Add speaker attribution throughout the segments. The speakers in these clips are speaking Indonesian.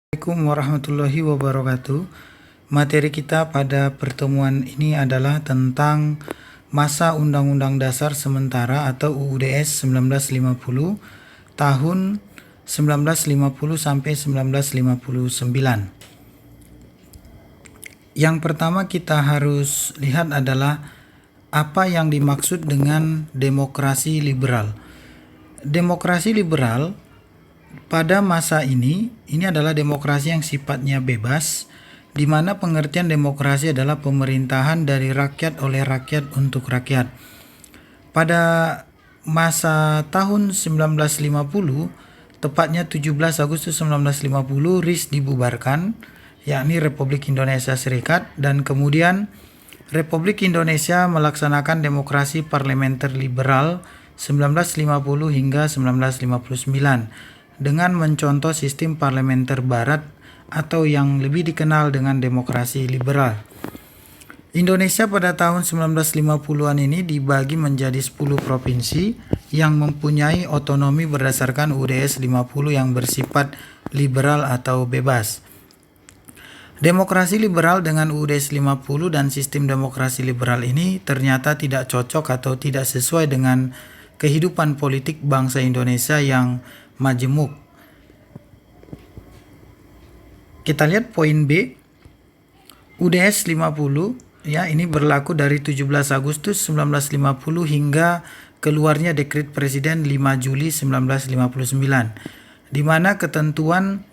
Speaker 1: Assalamualaikum warahmatullahi wabarakatuh. Materi kita pada pertemuan ini adalah tentang masa Undang-Undang Dasar Sementara atau UUDS 1950 tahun 1950 sampai 1959. Yang pertama kita harus lihat adalah apa yang dimaksud dengan demokrasi liberal. Demokrasi liberal pada masa ini adalah demokrasi yang sifatnya bebas, di mana pengertian demokrasi adalah pemerintahan dari rakyat oleh rakyat untuk rakyat. Pada masa tahun 1950, tepatnya 17 Agustus 1950, RIS dibubarkan, yakni Republik Indonesia Serikat, dan kemudian Republik Indonesia melaksanakan demokrasi parlementer liberal 1950 hingga 1959 dengan mencontoh sistem parlementer barat atau yang lebih dikenal dengan demokrasi liberal. Indonesia pada tahun 1950-an ini dibagi menjadi 10 provinsi yang mempunyai otonomi berdasarkan UUDS 50 yang bersifat liberal atau bebas. Demokrasi liberal dengan UUDS 50 dan sistem demokrasi liberal ini ternyata tidak cocok atau tidak sesuai dengan kehidupan politik bangsa Indonesia yang majemuk. Kita lihat poin B. UUDS 50 ya, ini berlaku dari 17 Agustus 1950 hingga keluarnya Dekret Presiden 5 Juli 1959, di mana ketentuan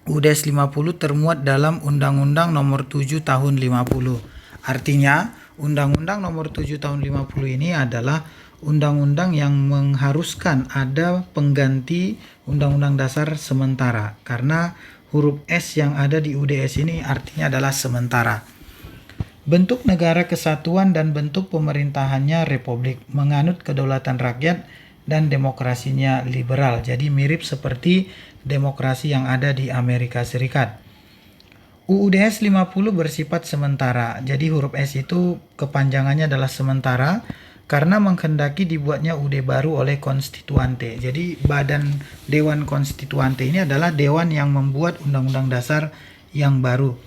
Speaker 1: UUDS 50 termuat dalam Undang-Undang Nomor 7 Tahun 50. Artinya, Undang-Undang Nomor 7 Tahun 50 ini adalah undang-undang yang mengharuskan ada pengganti Undang-Undang Dasar sementara, karena huruf S yang ada di UUDS ini artinya adalah sementara. Bentuk negara kesatuan dan bentuk pemerintahannya republik, menganut kedaulatan rakyat dan demokrasinya liberal. Jadi mirip seperti demokrasi yang ada di Amerika Serikat. UUDS 50 bersifat sementara. Jadi huruf S itu kepanjangannya adalah sementara karena menghendaki dibuatnya UUD baru oleh konstituante. Jadi badan Dewan Konstituante ini adalah dewan yang membuat undang-undang dasar yang baru.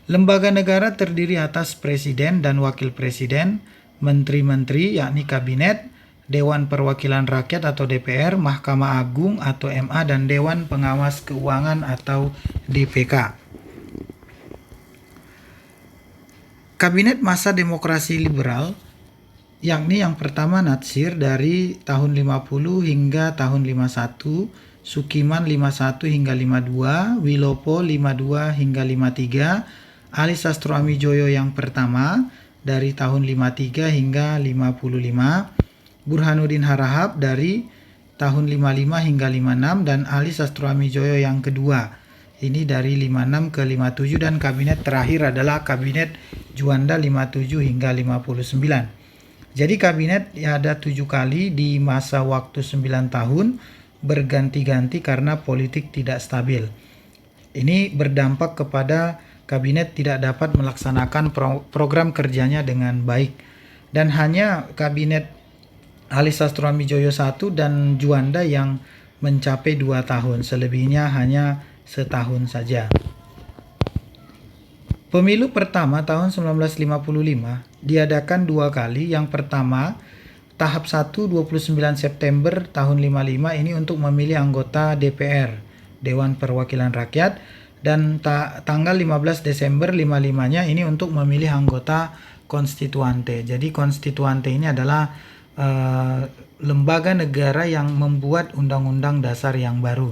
Speaker 1: Lembaga negara terdiri atas presiden dan wakil presiden, menteri-menteri yakni kabinet, Dewan Perwakilan Rakyat atau DPR, Mahkamah Agung atau MA, dan Dewan Pengawas Keuangan atau DPK. Kabinet masa demokrasi liberal, yakni yang pertama Natsir dari tahun 50 hingga tahun 51, Sukiman 51 hingga 52, Wilopo 52 hingga 53, Ali Sastro Amijoyo yang pertama dari tahun 53 hingga 55, Burhanuddin Harahap dari tahun 55 hingga 56, dan Ali Sastro Amijoyo yang kedua. Ini dari 56 ke 57, dan kabinet terakhir adalah kabinet Juanda 57 hingga 59. Jadi kabinet ada 7 kali di masa waktu 9 tahun, berganti-ganti karena politik tidak stabil. Ini berdampak kepada kabinet tidak dapat melaksanakan program kerjanya dengan baik. Dan hanya kabinet Ali Sastro Amijoyo 1 dan Juanda yang mencapai 2 tahun, selebihnya hanya setahun saja. Pemilu pertama tahun 1955 diadakan 2 kali. Yang pertama, tahap 1 29 September tahun 55 ini untuk memilih anggota DPR, Dewan Perwakilan Rakyat, dan tanggal 15 Desember 55-nya ini untuk memilih anggota konstituante. Jadi konstituante ini adalah lembaga negara yang membuat undang-undang dasar yang baru.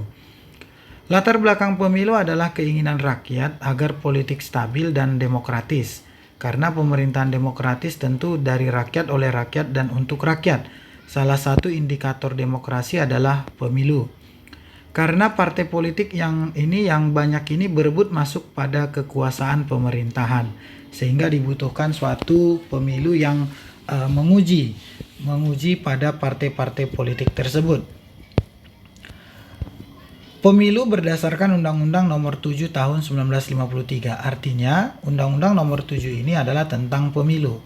Speaker 1: Latar belakang pemilu adalah keinginan rakyat agar politik stabil dan demokratis. Karena pemerintahan demokratis tentu dari rakyat, oleh rakyat, dan untuk rakyat. Salah satu indikator demokrasi adalah pemilu. Karena partai politik yang banyak ini berebut masuk pada kekuasaan pemerintahan, sehingga dibutuhkan suatu pemilu yang menguji pada partai-partai politik tersebut. Pemilu berdasarkan Undang-Undang Nomor 7 Tahun 1953. Artinya, Undang-Undang Nomor 7 ini adalah tentang pemilu.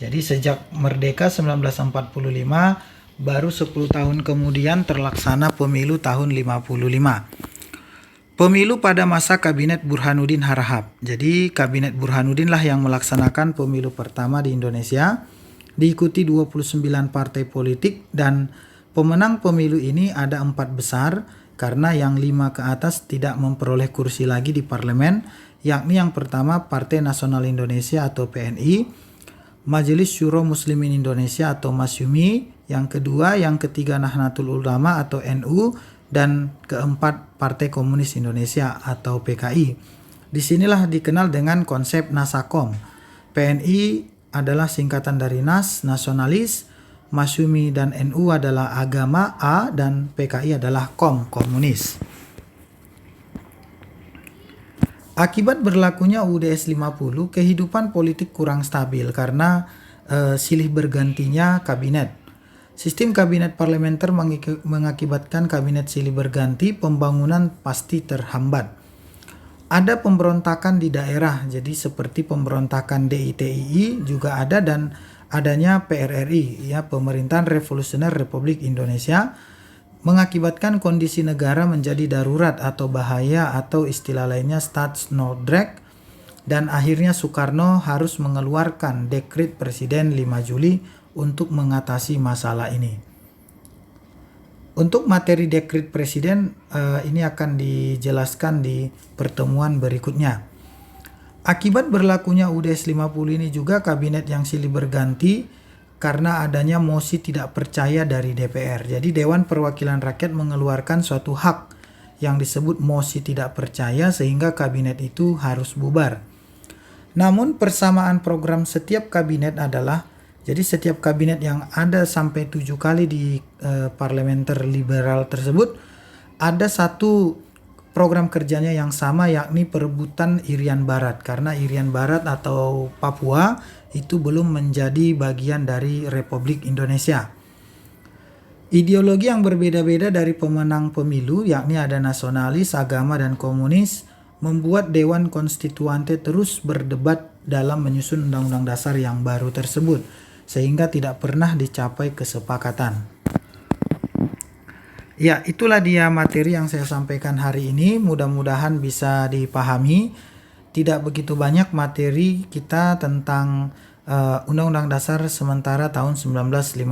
Speaker 1: Jadi sejak merdeka 1945, baru 10 tahun kemudian terlaksana pemilu tahun 55. Pemilu pada masa Kabinet Burhanuddin Harahap. Jadi Kabinet Burhanuddin lah yang melaksanakan pemilu pertama di Indonesia, diikuti 29 partai politik, dan pemenang pemilu ini ada 4 besar karena yang 5 ke atas tidak memperoleh kursi lagi di parlemen, yakni yang pertama Partai Nasional Indonesia atau PNI, Majelis Syuro Muslimin Indonesia atau MASYUMI, yang kedua, yang ketiga Nahdlatul Ulama atau NU, dan keempat Partai Komunis Indonesia atau PKI. Disinilah dikenal dengan konsep Nasakom. PNI adalah singkatan dari Nas, nasionalis, Masyumi dan NU adalah agama A, dan PKI adalah Kom, komunis. Akibat berlakunya UUD 50, kehidupan politik kurang stabil karena silih bergantinya kabinet. Sistem kabinet parlementer mengakibatkan kabinet silih berganti, pembangunan pasti terhambat. Ada pemberontakan di daerah, jadi seperti pemberontakan DITII juga ada, dan adanya PRRI, ya, Pemerintahan Revolusioner Republik Indonesia, mengakibatkan kondisi negara menjadi darurat atau bahaya atau istilah lainnya Staatsnoodrek, dan akhirnya Soekarno harus mengeluarkan dekret Presiden 5 Juli untuk mengatasi masalah ini. Untuk materi dekret Presiden ini akan dijelaskan di pertemuan berikutnya. Akibat berlakunya UUD 50 ini juga kabinet yang silih berganti karena adanya mosi tidak percaya dari DPR. Jadi Dewan Perwakilan Rakyat mengeluarkan suatu hak yang disebut mosi tidak percaya sehingga kabinet itu harus bubar. Namun persamaan program setiap kabinet adalah, jadi setiap kabinet yang ada sampai 7 kali di parlementer liberal tersebut ada satu program kerjanya yang sama, yakni perebutan Irian Barat, karena Irian Barat atau Papua itu belum menjadi bagian dari Republik Indonesia. Ideologi yang berbeda-beda dari pemenang pemilu, yakni ada nasionalis, agama, dan komunis, membuat Dewan Konstituante terus berdebat dalam menyusun undang-undang dasar yang baru tersebut, sehingga tidak pernah dicapai kesepakatan. Ya, itulah dia materi yang saya sampaikan hari ini. Mudah-mudahan bisa dipahami. Tidak begitu banyak materi kita tentang Undang-Undang Dasar sementara tahun 1950.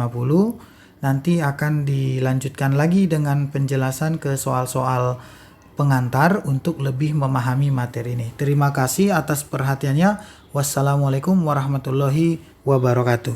Speaker 1: Nanti akan dilanjutkan lagi dengan penjelasan ke soal-soal pengantar untuk lebih memahami materi ini. Terima kasih atas perhatiannya. Wassalamualaikum warahmatullahi wabarakatuh.